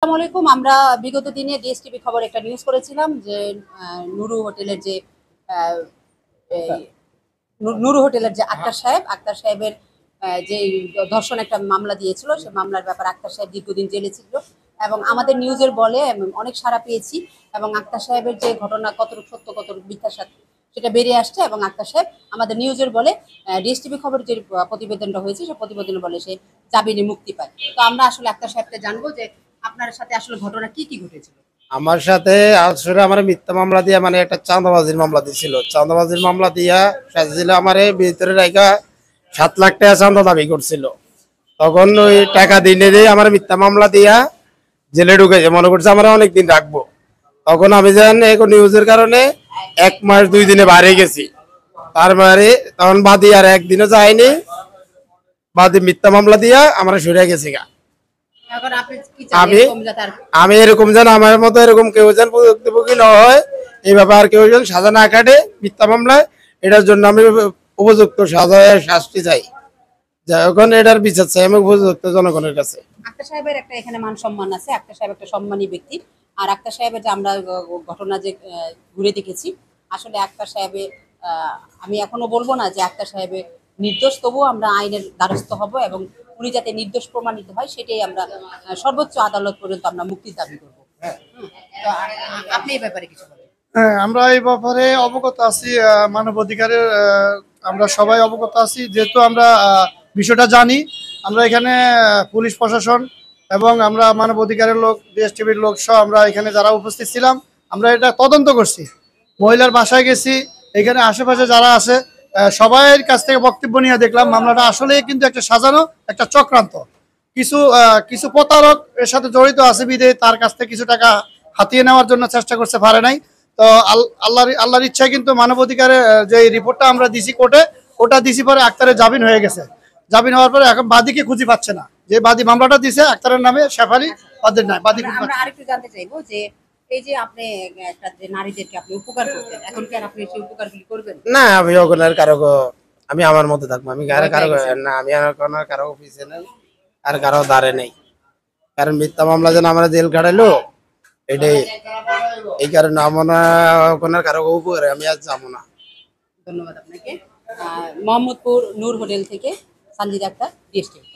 আসসালামু আলাইকুম। আমরা বিগত দিনে ডিএসটিভি খবর একটা নিউজ করেছিলাম যে নুরু হোটেলের যে আহ, এই নুরু হোটেলের যে আক্তার সাহেবের যে ধর্ষণ একটা মামলা দিয়েছিল, সে মামলার ব্যাপার আক্তার সাহেব দীর্ঘদিন জেলে ছিল এবং আমাদের নিউজের বলে অনেক সাড়া পেয়েছি এবং আক্তার সাহেবের যে ঘটনা কতটুকু সত্য কতটুকু মিথ্যার সাথে সেটা বেরিয়ে আসছে এবং আক্তার সাহেব আমাদের নিউজের বলে ডিএসটিভি খবর যে প্রতিবেদনটা হয়েছে সে প্রতিবেদনে বলে সে জামিনে মুক্তি পায়। তো আমরা আসলে আক্তার সাহেবকে জানবো যে আপনার সাথে আসলে ঘটনা কি কি ঘটেছিল। আমার সাথে আসলে আমার মিথ্যা মামলা দিয়া মানে একটা চাঁদাবাজির মামলা দিছিল। চাঁদাবাজির মামলা দিয়া সাজিছিল আমারে ভিতরে রাখা 7 লাখ টাকা চাঁদা দাবি করছিল। তখন ওই টাকা দিনে দিয়ে আমার মিথ্যা মামলা দিয়া জেলে ঢুকেছে, মনে করছে আমরা অনেকদিন রাখবো। তখন আমি জান এখন নিউজের কারণে 1 মাস 2 দিনে বাইরে গেছি। তারপরে তখন বাদী আর একদিনও যায়নি, বাদী মিথ্যা মামলা দিয়া আমরা সরে গেছি গা। এখন আপনি কি চান আমি এরকম যাতে আর আমি এরকম যেন আমার মতো এরকম কেউ যেন ভুক্তভোগী না হয়, এই ব্যাপার কেউ যেন সাজা না কাটে মিথ্যা মামলায়, এটার জন্য আমি উপযুক্ত শাস্তি চাই। যখন এটার বিচার চাই আমি উপযুক্ত জনগণের কাছে। আক্তার সাহেবের একটা এখানে মান সম্মান আছে। আক্তার সাহেব একটা সম্মানী ব্যক্তি। আর আক্তার সাহেবের যে আমরা ঘটনা যে ঘুরে দেখেছি, আসলে আক্তার সাহেবের আমি এখনো বলবো না যে আক্তার সাহেবের নির্দোষ, তবুও আমরা আইনের দ্বারস্থ হব এবং উনি যাতে নির্দোষ প্রমাণিত হয় সেটাই আমরা সর্বোচ্চ আদালত পর্যন্ত আমরা মুক্তির দাবি করবো। তো আপনি এই ব্যাপারে কিছু বলেন। হ্যাঁ, আমরা এই ব্যাপারে অবগত আছি। মানবাধিকারের আমরা সবাই অবগত আছি, যেহেতু আমরা বিষয়টা জানি। আমরা এখানে পুলিশ প্রশাসন এবং আমরা মানবাধিকারের লোক, ডিএসটিভির লোক সহ আমরা এখানে যারা উপস্থিত ছিলাম, আমরা এটা তদন্ত করছি। মহিলার বাসায় গেছি, এখানে আশেপাশে যারা আছে সবাইয়ের কাছ থেকে বক্তব্য নিয়ে দেখলাম মামলাটা আসলে কিন্তু একটা সাজানো একটা চক্রান্ত। কিছু কিছু প্রতারক এর সাথে জড়িত আছে বিধে তার কাছ থেকে কিছু টাকা হাতিয়ে নেওয়ার জন্য চেষ্টা করতে পারে নাই। তো আল্লাহর ইচ্ছায় কিন্তু মানবাধিকারের যে রিপোর্টটা আমরা দিছি কোর্টে, ওটা দিছি পরে আক্তারের জামিন হয়ে গেছে। জামিন হওয়ার পরে এখন বাদীকে খুঁজে পাচ্ছে না, যে বাদী মামলাটা দিছে আক্তারের নামে শেফালি, বাদীর নাই, বাদী খুঁজে আমরা পাচ্ছে না। আরেকটু জানতে চাইবো যে এই যে আপনি একটা যে নারীদেরকে আপনি উপকার করতেন, এখন কি আর আপনি সেই উপকারগুলি করবেন? না, আমি ওখানে কারো আমি আমার মতো থাকবো। আমি কারো ভয় কারো পেয়ে গেছেন? না, আমি আর কারো অফিসে নেই, আর কারো দ্বারে নেই। কারণ মিথ্যা মামলা যেন আমরা জেল খাটাইলো, এটাই এই কারণে আমরা ওখানে কারো উপকারে আমি আর যাবো না। ধন্যবাদ আপনাকে। মোহাম্মদপুর নূর হোটেল থেকে সানজিদা আক্তার, ডিএসটিভি।